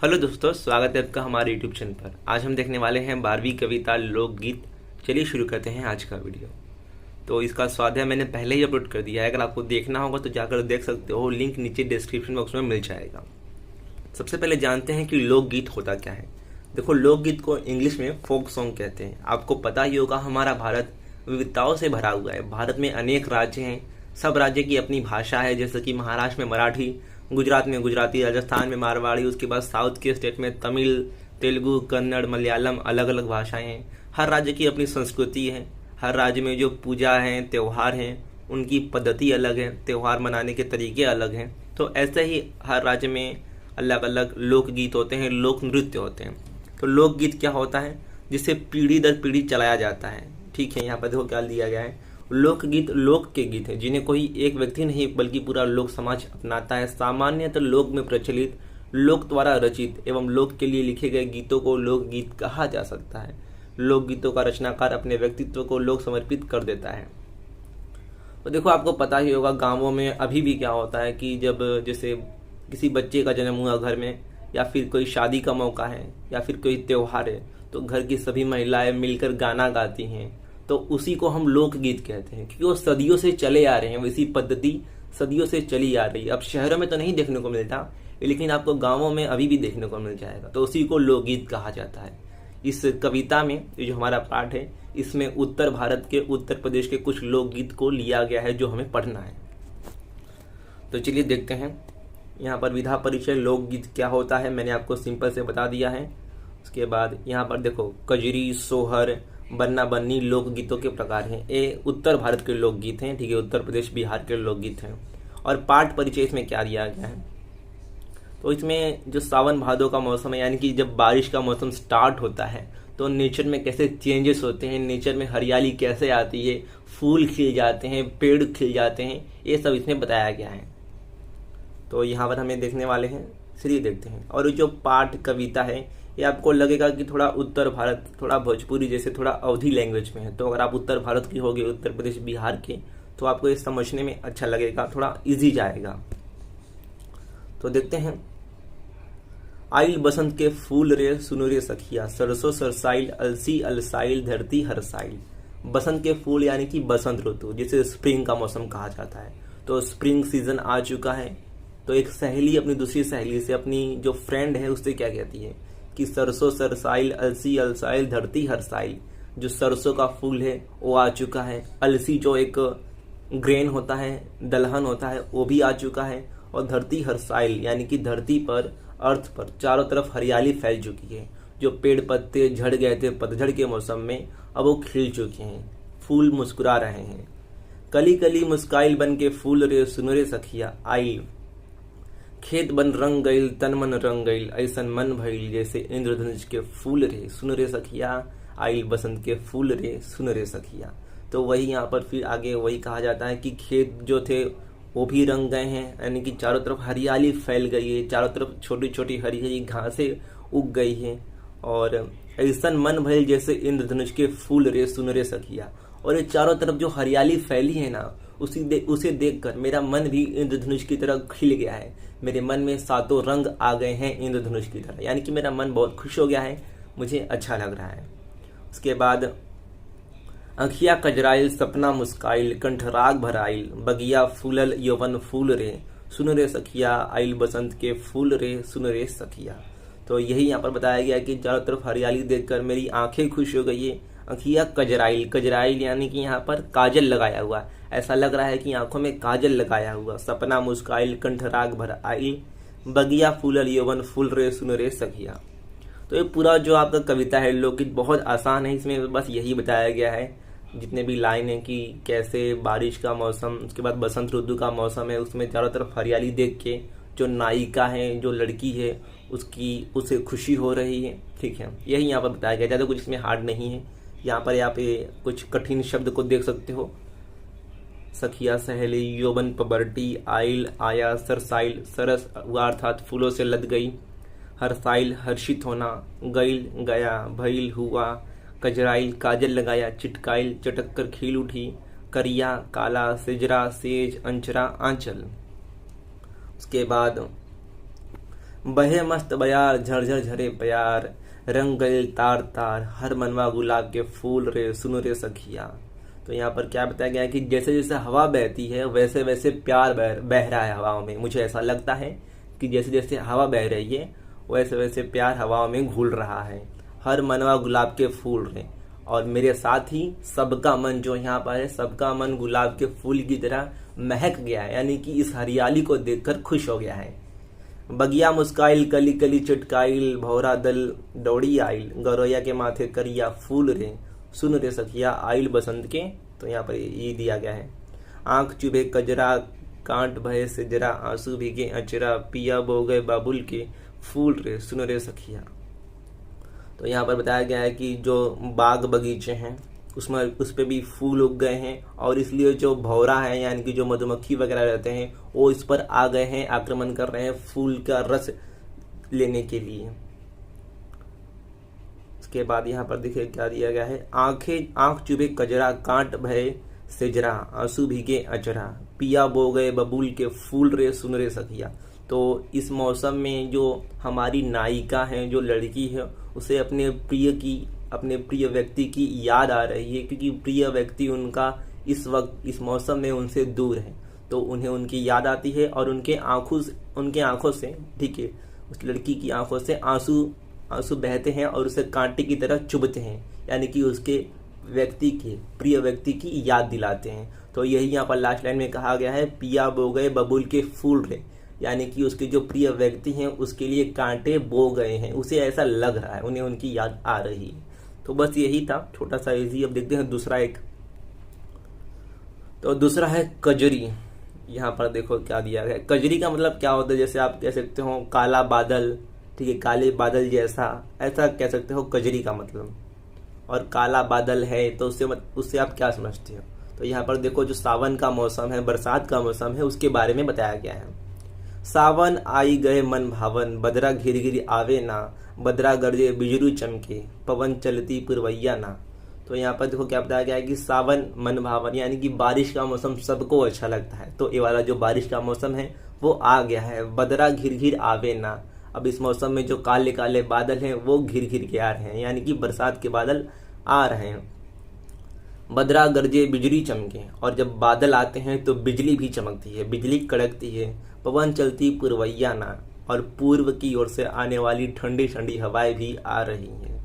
Hello दोस्तों, स्वागत है आपका हमारे यूट्यूब चैनल पर। आज हम देखने वाले हैं 12वीं कविता लोकगीत। चलिए शुरू करते हैं आज का वीडियो। तो इसका स्वाध्याय मैंने पहले ही अपलोड कर दिया है, अगर आपको देखना होगा तो जाकर देख सकते हो, लिंक नीचे डिस्क्रिप्शन बॉक्स में मिल जाएगा। सबसे पहले जानते हैं कि लोकगीत होता क्या है। देखो, लोकगीत को इंग्लिश में फोक सॉन्ग कहते हैं। आपको पता ही होगा, हमारा भारत विविधताओं से भरा हुआ है। भारत में अनेक राज्य हैं, सब राज्य की अपनी भाषा है। जैसे कि महाराष्ट्र में मराठी, गुजरात में गुजराती, राजस्थान में मारवाड़ी, उसके बाद साउथ के स्टेट में तमिल, तेलुगु, कन्नड़, मलयालम, अलग अलग भाषाएं हैं। हर राज्य की अपनी संस्कृति है। हर राज्य में जो पूजा हैं, त्यौहार हैं, उनकी पद्धति अलग है, त्यौहार मनाने के तरीके अलग हैं। तो ऐसे ही हर राज्य में अलग अलग लोकगीत होते हैं, लोक नृत्य होते हैं। तो लोकगीत क्या होता है? जिसे पीढ़ी दर पीढ़ी चलाया जाता है। ठीक है, यहाँ पर देखो क्या दिया गया है। लोकगीत लोक के गीत हैं जिन्हें कोई एक व्यक्ति नहीं बल्कि पूरा लोक समाज अपनाता है। सामान्यतः लोक में प्रचलित, लोक द्वारा रचित एवं लोक के लिए लिखे गए गीतों को लोकगीत कहा जा सकता है। लोकगीतों का रचनाकार अपने व्यक्तित्व को लोक समर्पित कर देता है। तो देखो, आपको पता ही होगा, गाँवों में अभी भी क्या होता है कि जब जैसे किसी बच्चे का जन्म हुआ घर में, या फिर कोई शादी का मौका है, या फिर कोई त्योहार है, तो घर की सभी महिलाएं मिलकर गाना गाती हैं। तो उसी को हम लोकगीत कहते हैं, क्योंकि वो सदियों से चले आ रहे हैं। वैसी पद्धति सदियों से चली आ रही है। अब शहरों में तो नहीं देखने को मिलता, लेकिन आपको गाँवों में अभी भी देखने को मिल जाएगा। तो उसी को लोकगीत कहा जाता है। इस कविता में ये जो हमारा पाठ है, इसमें उत्तर भारत के, उत्तर प्रदेश के कुछ लोकगीत को लिया गया है जो हमें पढ़ना है। तो चलिए देखते हैं। यहाँ पर विधा परिचय लोकगीत क्या होता है मैंने आपको सिंपल से बता दिया है। उसके बाद यहाँ पर देखो, कजरी, सोहर, बन्ना बन्नी लोकगीतों के प्रकार हैं। ये उत्तर भारत के लोकगीत हैं। ठीक है, उत्तर प्रदेश बिहार के लोकगीत हैं। और पाठ परिचय इसमें क्या दिया गया है, तो इसमें जो सावन भादों का मौसम है, यानी कि जब बारिश का मौसम स्टार्ट होता है, तो नेचर में कैसे चेंजेस होते हैं, नेचर में हरियाली कैसे आती है, फूल खिल जाते हैं, पेड़ खिल जाते हैं, ये सब इसमें बताया गया है। तो यहाँ पर हमें देखने वाले हैं, चलिए देखते हैं। और जो पाठ कविता है, ये आपको लगेगा कि थोड़ा उत्तर भारत, थोड़ा भोजपुरी जैसे, थोड़ा अवधी लैंग्वेज में है। तो अगर आप उत्तर भारत की होगे, उत्तर प्रदेश बिहार के, तो आपको ये समझने में अच्छा लगेगा, थोड़ा इजी जाएगा। तो देखते हैं। आइल बसंत के फूल रे सुनो रे सखिया, सरसों सरसाइल, अलसी अलसाइल, धरती हरसाइल। बसंत के फूल यानी कि बसंत ऋतु, जिसे स्प्रिंग का मौसम कहा जाता है। तो स्प्रिंग सीजन आ चुका है। तो एक सहेली अपनी दूसरी सहेली से, अपनी जो फ्रेंड है, उससे क्या कहती है कि सरसों सरसाइल, अलसी अलसाइल, धरती हरसाइल। जो सरसों का फूल है वो आ चुका है। अलसी जो एक ग्रेन होता है, दलहन होता है, वो भी आ चुका है। और धरती हरसाइल यानी कि धरती पर, अर्थ पर चारों तरफ हरियाली फैल चुकी है। जो पेड़ पत्ते झड़ गए थे पतझड़ के मौसम में, अब वो खिल चुके हैं, फूल मुस्कुरा रहे हैं। कली कली मुस्काइल बन के फूल रे सुनो रे सखिया, आइल खेत बन रंग गईल, तन मन रंग गईल, ऐसन मन भइल जैसे इंद्रधनुष के फूल रे सुन रे सखिया, आइल बसंत के फूल रे सुन रे सखिया। तो वही यहाँ पर फिर आगे वही कहा जाता है कि खेत जो थे वो भी रंग गए हैं, यानी कि चारों तरफ हरियाली फैल गई है, चारों तरफ छोटी छोटी हरी हरी घासें उग गई हैं। और ऐसन मन भइल जैसे इंद्रधनुष के फूल रे सुन रे सखिया। और ये चारों तरफ जो हरियाली फैली है ना, उसे देखकर मेरा मन भी इंद्रधनुष की तरह खिल गया है। मेरे मन में सातों रंग आ गए हैं इंद्रधनुष की तरह, यानी कि मेरा मन बहुत खुश हो गया है, मुझे अच्छा लग रहा है। उसके बाद, अखिया कजराइल, सपना मुस्काइल, कंठराग भराइल, बगिया फूलल यौवन फूल रे सुन रे सखिया, आइल बसंत के फूल रे सुन रे सखिया। तो यही यहाँ पर बताया गया कि चारों तरफ हरियाली देखकर मेरी आंखें खुश हो गई है। अखिया कजराइल, कजराइल यानी कि यहाँ पर काजल लगाया हुआ, ऐसा लग रहा है कि आंखों में काजल लगाया हुआ। सपना मुस्काइल, कंठराग भर आइल, बगिया फूलल यौवन फूल रे सुन रे सखिया। तो ये पूरा जो आपका कविता है लोकगीत बहुत आसान है। इसमें बस यही बताया गया है, जितने भी लाइन है, कि कैसे बारिश का मौसम, उसके बाद बसंत ऋतु का मौसम है, उसमें चारों तरफ हरियाली देख के जो नायिका है, जो लड़की है, उसे खुशी हो रही है। ठीक है, यही यहाँ पर बताया गया, ज़्यादा कुछ इसमें हार्ड नहीं है। यहाँ पर आप कुछ कठिन शब्द को देख सकते हो। सखिया सहेली, यौवन पबर्टी, आइल आया, सरसाइल सरस हुआ अर्थात फूलों से लद गई, हरसाइल हर्षित होना, गईल गया, भइल हुआ, कजराइल काजल लगाया, चिटकाइल चटक कर खिल उठी, करिया काला, सिजरा सेज, अंचरा आंचल। उसके बाद बहे मस्त बयार झरझर झरे प्यार, रंग गए तार तार, हर मनवा गुलाब के फूल रे सुनो रे सखिया। तो यहाँ पर क्या बताया गया है कि जैसे जैसे हवा बहती है वैसे वैसे प्यार बह रहा है हवाओं में। मुझे ऐसा लगता है कि जैसे जैसे हवा बह रही है वैसे वैसे प्यार हवाओं में घुल रहा है। हर मनवा गुलाब के फूल रे, और मेरे साथ ही सबका मन जो यहाँ पर है, सबका मन गुलाब के फूल की तरह महक गया है, यानी कि इस हरियाली को देखकर खुश हो गया है। बगिया मुस्काइल कली कली चटकाइल, भौरा दल दौड़ी आइल, गौरैया के माथे करिया फूल रे सुन रे सखिया आइल बसंत के। तो यहाँ पर ये दिया गया है। आंख चुभे कजरा कांट भय सिजरा, आंसू भीगे अचरा, पिया बो गए बाबुल के फूल रे सुन रे सखिया। तो यहाँ पर बताया गया है कि जो बाग बगीचे हैं उसमें उस पर भी फूल उग गए हैं, और इसलिए जो भौरा है यानी कि जो मधुमक्खी वगैरह रहते हैं वो इस पर आ गए हैं, आक्रमण कर रहे हैं फूल का रस लेने के लिए। इसके बाद यहाँ पर देखिए क्या दिया गया है। आंख चुभे कजरा कांट भय सिजरा, आंसू भीगे अचरा, पिया बो गए बबूल के फूल रे सुन रे सखिया। तो इस मौसम में जो हमारी नायिका है, जो लड़की है, उसे अपने प्रिय व्यक्ति की याद आ रही है, क्योंकि प्रिय व्यक्ति उनका इस वक्त इस मौसम में उनसे दूर है, तो उन्हें उनकी याद आती है, और उनके आंखों से ठीक है, उस लड़की की आंखों से आंसू बहते हैं और उसे कांटे की तरह चुभते हैं, यानी कि उसके प्रिय व्यक्ति की याद दिलाते हैं। तो यही यहाँ पर लास्ट लाइन में कहा गया है, पिया बो गए बबूल के फूल रे, यानी कि उसके जो प्रिय व्यक्ति हैं उसके लिए कांटे बो गए हैं, उसे ऐसा लग रहा है, उन्हें उनकी याद आ रही है। तो बस यही था, छोटा सा इजी। अब देखते हैं दूसरा एक। तो दूसरा है कजरी। यहाँ पर देखो क्या दिया गया है। कजरी का मतलब क्या होता है, जैसे आप कह सकते हो काला बादल, ठीक है, काले बादल जैसा, ऐसा कह सकते हो कजरी का मतलब। और काला बादल है तो उससे आप क्या समझते हो। तो यहाँ पर देखो जो सावन का मौसम है, बरसात का मौसम है, उसके बारे में बताया गया है। सावन आई गए मन भावन, बदरा घिर घिर आवे ना, बदरा गरजे बिजरू चमके, पवन चलती पुरवैया ना। तो यहाँ पर देखो क्या बताया गया है कि सावन मन भावन, यानी कि बारिश का मौसम सबको अच्छा लगता है। तो ये वाला जो बारिश का मौसम है वो आ गया है। बदरा घिर घिर आवे ना, अब इस मौसम में जो काले काले बादल हैं वो घिर घिर के आ रहे हैं, यानी कि बरसात के बादल आ रहे हैं। बदरा गरजे बिजली चमके, और जब बादल आते हैं तो बिजली भी चमकती है, बिजली कड़कती है। पवन चलती पुरवैया ना, और पूर्व की ओर से आने वाली ठंडी ठंडी हवाएं भी आ रही हैं।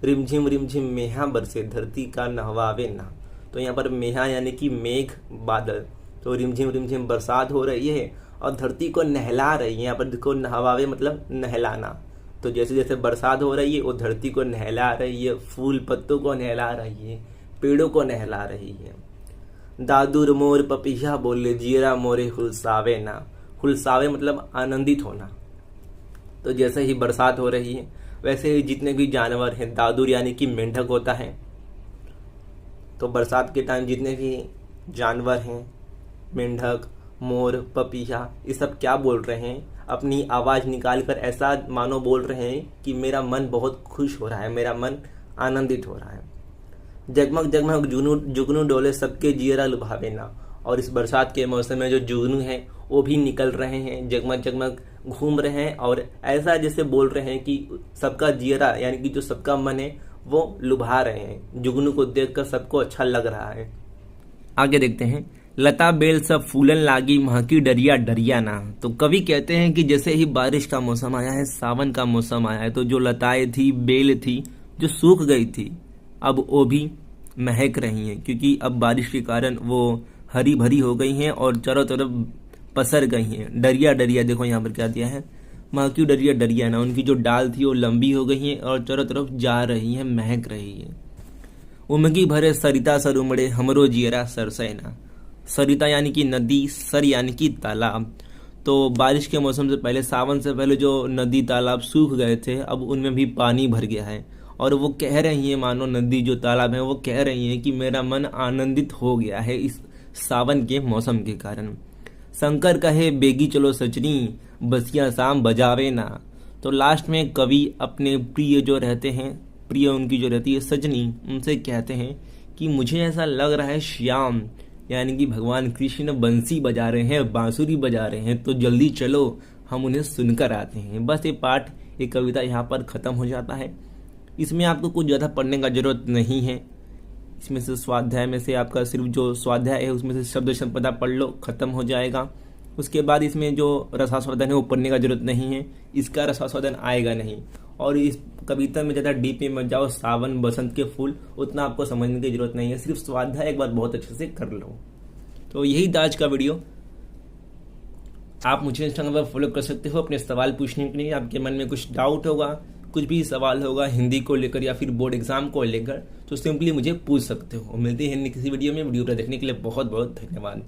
रिमझिम मेहा बरसे, धरती का नहवावे ना। तो यहाँ पर मेहा यानी कि मेघ बादल, तो रिमझिम बरसात हो रही है और धरती को नहला रही है। यहाँ पर देखो नहवावे मतलब नहलाना। तो जैसे जैसे बरसात हो रही है वो धरती को नहला रही है, फूल पत्तों को नहला रही है, पेड़ों को नहला रही है। दादुर मोर पपिया बोले, जियरा मोरे हुलसावे ना। हुलसावे मतलब आनंदित होना। तो जैसे ही बरसात हो रही है वैसे ही जितने भी जानवर हैं, दादुर यानी कि मेंढक होता है, तो बरसात के टाइम जितने भी जानवर हैं, मेंढक, मोर, पपीहा, ये सब क्या बोल रहे हैं, अपनी आवाज़ निकाल कर ऐसा मानो बोल रहे हैं कि मेरा मन बहुत खुश हो रहा है, मेरा मन आनंदित हो रहा है। जगमग जगमग जुगनू डोले, सबके जियरा लुभावे ना। और इस बरसात के मौसम में जो जुगनू हैं वो भी निकल रहे हैं, जगमग जगमग घूम रहे हैं, और ऐसा जैसे बोल रहे हैं कि सबका जियरा यानी कि जो सबका मन है वो लुभा रहे हैं। जुगनू को देखकर सबको अच्छा लग रहा है। आगे देखते हैं। लता बेल सब फूलन लागी, महकी डरिया डरिया ना। तो कवि कहते हैं कि जैसे ही बारिश का मौसम आया है, सावन का मौसम आया है, तो जो लताएं थी, बेल थी, जो सूख गई थी, अब वो भी महक रही हैं, क्योंकि अब बारिश के कारण वो हरी भरी हो गई हैं और चारों तरफ पसर गई हैं। डरिया डरिया, देखो यहाँ पर क्या दिया है, महकी डरिया डरिया ना। उनकी जो डाल थी वो लंबी हो गई हैं और चारों तरफ जा रही हैं, महक रही है। उमगी भरे सरिता सर उमड़े, हमरो जियरा सरसैना। सरिता यानी कि नदी, सर यानी कि तालाब। तो बारिश के मौसम से पहले, सावन से पहले जो नदी तालाब सूख गए थे, अब उनमें भी पानी भर गया है, और वो कह रही हैं, मानो नदी जो तालाब है वो कह रही हैं कि मेरा मन आनंदित हो गया है इस सावन के मौसम के कारण। शंकर कहे बेगी चलो सजनी, बसिया शाम बजावे ना। तो लास्ट में कवि अपने प्रिय जो रहते हैं, प्रिय उनकी जो रहती है सजनी, उनसे कहते हैं कि मुझे ऐसा लग रहा है श्याम यानी कि भगवान कृष्ण बंसी बजा रहे हैं, बांसुरी बजा रहे हैं, तो जल्दी चलो हम उन्हें सुनकर आते हैं। बस ये पाठ, ये कविता यहाँ पर ख़त्म हो जाता है। इसमें आपको कुछ ज़्यादा पढ़ने का ज़रूरत नहीं है। इसमें से स्वाध्याय में से आपका सिर्फ जो स्वाध्याय है उसमें से शब्द संपदा पढ़ लो, ख़त्म हो जाएगा। उसके बाद इसमें जो रसास्वादन है वो पढ़ने का ज़रूरत नहीं है, इसका रसास्वादन आएगा नहीं। और इस कविता में ज़्यादा डीप में मत जाओ, सावन बसंत के फूल उतना आपको समझने की ज़रूरत नहीं है, सिर्फ स्वाध्याय एक बार बहुत अच्छे से कर लो। तो यही था आज का वीडियो। आप मुझे इंस्टाग्राम पर फॉलो कर सकते हो अपने सवाल पूछने के लिए। आपके मन में कुछ डाउट होगा, कुछ भी सवाल होगा हिंदी को लेकर या फिर बोर्ड एग्जाम को लेकर, तो सिंपली मुझे पूछ सकते हो। मिलते हैं किसी वीडियो में। वीडियो पर देखने के लिए बहुत बहुत धन्यवाद।